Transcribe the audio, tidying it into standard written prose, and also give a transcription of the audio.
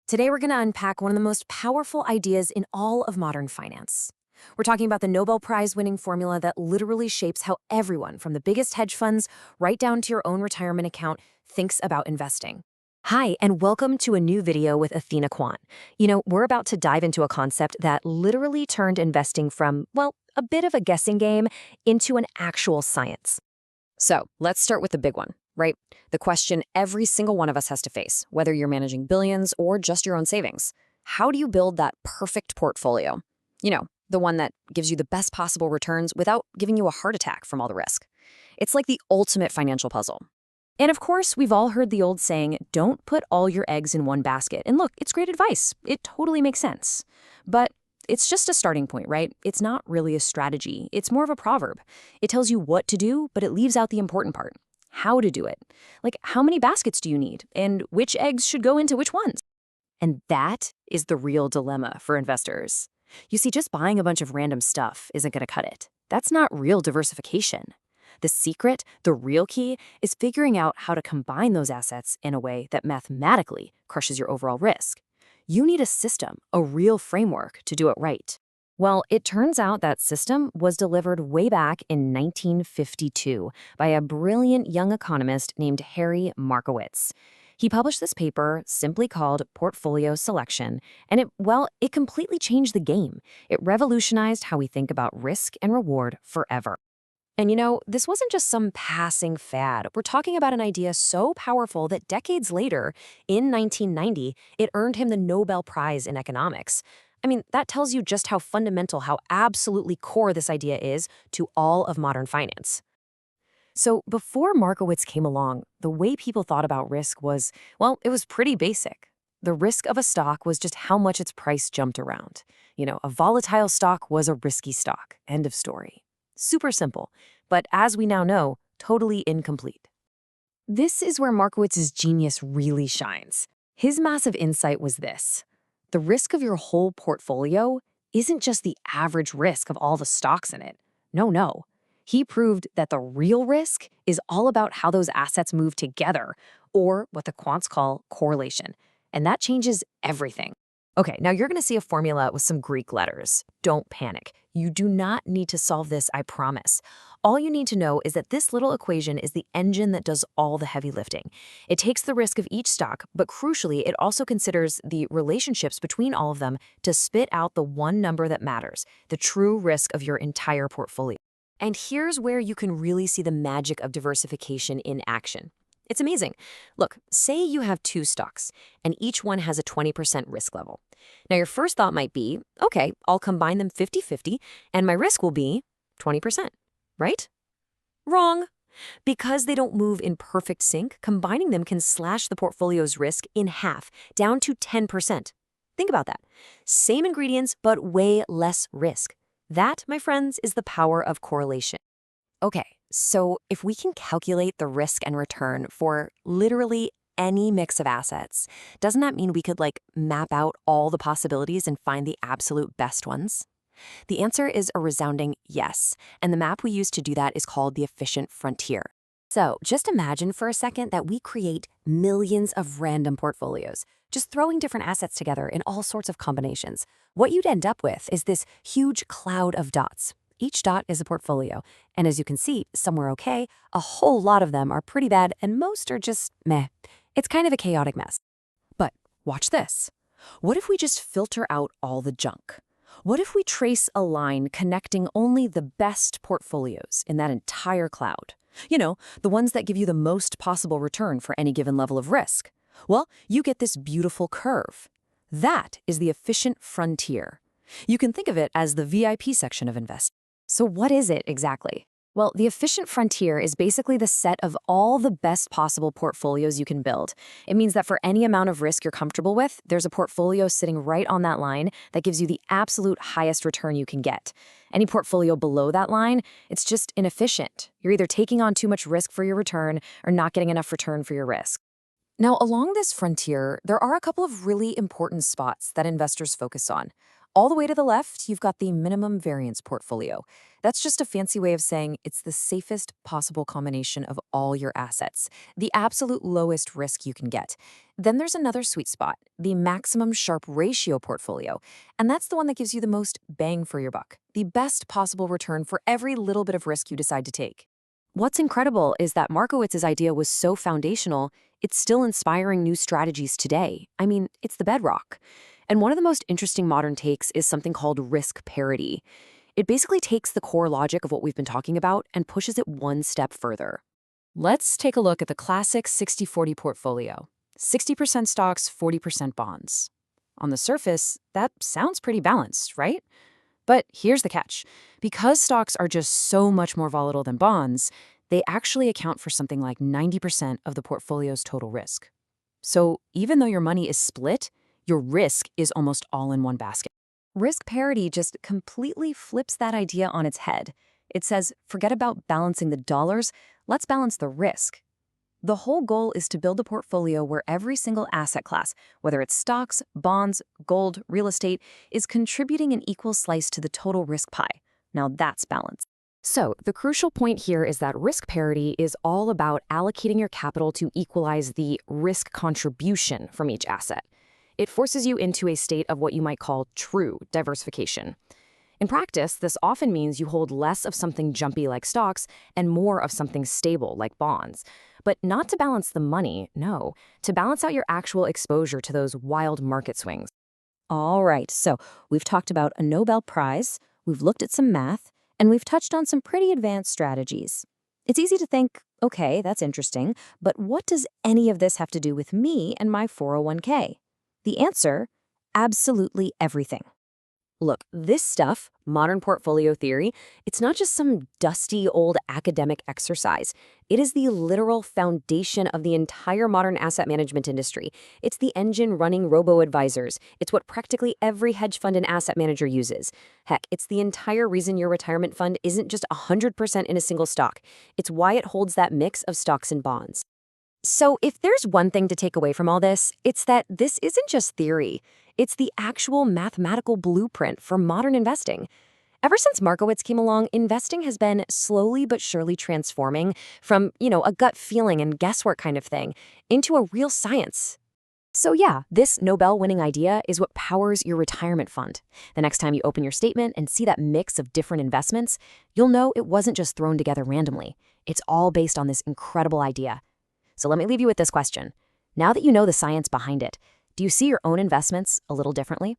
Today, we're going to unpack one of the most powerful ideas in all of modern finance. We're talking about the Nobel Prize-winning formula that literally shapes how everyone, from the biggest hedge funds right down to your own retirement account, thinks about investing. Hi, and welcome to a new video with Athena Quant. We're about to dive into a concept that literally turned investing from, well, a bit of a guessing game into an actual science. So let's start with the big one, right? The question every single one of us has to face, whether you're managing billions or just your own savings. How do you build that perfect portfolio? The one that gives you the best possible returns without giving you a heart attack from all the risk. It's like the ultimate financial puzzle. And of course, we've all heard the old saying, don't put all your eggs in one basket. And look, it's great advice. It totally makes sense. But it's just a starting point, right? It's not really a strategy. It's more of a proverb. It tells you what to do, but it leaves out the important part. How to do it. Like, how many baskets do you need? And which eggs should go into which ones? And that is the real dilemma for investors. You see, just buying a bunch of random stuff isn't going to cut it. That's not real diversification. The secret, the real key, is figuring out how to combine those assets in a way that mathematically crushes your overall risk. You need a system, a real framework to do it right. Well, it turns out that system was delivered way back in 1952 by a brilliant young economist named Harry Markowitz. He published this paper simply called Portfolio Selection, and it completely changed the game. It revolutionized how we think about risk and reward forever. And this wasn't just some passing fad. We're talking about an idea so powerful that decades later, in 1990, it earned him the Nobel Prize in economics. I mean, that tells you just how fundamental, how absolutely core this idea is to all of modern finance. So before Markowitz came along, the way people thought about risk was, well, it was pretty basic. The risk of a stock was just how much its price jumped around. A volatile stock was a risky stock. End of story. Super simple, but as we now know, totally incomplete. This is where Markowitz's genius really shines. His massive insight was this. The risk of your whole portfolio isn't just the average risk of all the stocks in it. No. He proved that the real risk is all about how those assets move together, or what the quants call correlation. And that changes everything. Okay, now you're going to see a formula with some Greek letters. Don't panic. You do not need to solve this, I promise. All you need to know is that this little equation is the engine that does all the heavy lifting. It takes the risk of each stock, but crucially, it also considers the relationships between all of them to spit out the one number that matters, the true risk of your entire portfolio. And here's where you can really see the magic of diversification in action. It's amazing. Look, say you have two stocks, and each one has a 20% risk level. Now, your first thought might be, okay, I'll combine them 50-50, and my risk will be 20%, right? Wrong. Because they don't move in perfect sync, combining them can slash the portfolio's risk in half, down to 10%. Think about that. Same ingredients, but way less risk. That, my friends, is the power of correlation. Okay, so if we can calculate the risk and return for literally any mix of assets, doesn't that mean we could map out all the possibilities and find the absolute best ones? The answer is a resounding yes, and the map we use to do that is called the efficient frontier. So just imagine for a second that we create millions of random portfolios, just throwing different assets together in all sorts of combinations. What you'd end up with is this huge cloud of dots. Each dot is a portfolio, and as you can see, some are okay, a whole lot of them are pretty bad, and most are just meh. It's kind of a chaotic mess. But watch this. What if we just filter out all the junk? What if we trace a line connecting only the best portfolios in that entire cloud? The ones that give you the most possible return for any given level of risk. Well, you get this beautiful curve. That is the efficient frontier. You can think of it as the VIP section of investing. So what is it exactly? Well, the efficient frontier is basically the set of all the best possible portfolios you can build. It means that for any amount of risk you're comfortable with, there's a portfolio sitting right on that line that gives you the absolute highest return you can get. Any portfolio below that line, it's just inefficient. You're either taking on too much risk for your return or not getting enough return for your risk. Now, along this frontier, there are a couple of really important spots that investors focus on. All the way to the left, you've got the minimum variance portfolio. That's just a fancy way of saying it's the safest possible combination of all your assets, the absolute lowest risk you can get. Then there's another sweet spot, the maximum Sharpe ratio portfolio. And that's the one that gives you the most bang for your buck, the best possible return for every little bit of risk you decide to take. What's incredible is that Markowitz's idea was so foundational, it's still inspiring new strategies today. I mean, it's the bedrock. And one of the most interesting modern takes is something called risk parity. It basically takes the core logic of what we've been talking about and pushes it one step further. Let's take a look at the classic 60-40 portfolio. 60% stocks, 40% bonds. On the surface, that sounds pretty balanced, right? But here's the catch. Because stocks are just so much more volatile than bonds, they actually account for something like 90% of the portfolio's total risk. So even though your money is split, your risk is almost all in one basket. Risk parity just completely flips that idea on its head. It says, forget about balancing the dollars, let's balance the risk. The whole goal is to build a portfolio where every single asset class, whether it's stocks, bonds, gold, real estate, is contributing an equal slice to the total risk pie. Now that's balance. So the crucial point here is that risk parity is all about allocating your capital to equalize the risk contribution from each asset. It forces you into a state of what you might call true diversification. In practice, this often means you hold less of something jumpy like stocks and more of something stable like bonds. But not to balance the money, no, to balance out your actual exposure to those wild market swings. All right, so we've talked about a Nobel Prize, we've looked at some math, and we've touched on some pretty advanced strategies. It's easy to think, okay, that's interesting, but what does any of this have to do with me and my 401k? The answer, absolutely everything. Look, this stuff, modern portfolio theory, it's not just some dusty old academic exercise. It is the literal foundation of the entire modern asset management industry. It's the engine running robo-advisors. It's what practically every hedge fund and asset manager uses. Heck, it's the entire reason your retirement fund isn't just 100% in a single stock. It's why it holds that mix of stocks and bonds. So if there's one thing to take away from all this, it's that this isn't just theory. It's the actual mathematical blueprint for modern investing. Ever since Markowitz came along, investing has been slowly but surely transforming from, a gut feeling and guesswork kind of thing into a real science. So yeah, this Nobel-winning idea is what powers your retirement fund. The next time you open your statement and see that mix of different investments, you'll know it wasn't just thrown together randomly. It's all based on this incredible idea. So let me leave you with this question. Now that you know the science behind it, do you see your own investments a little differently?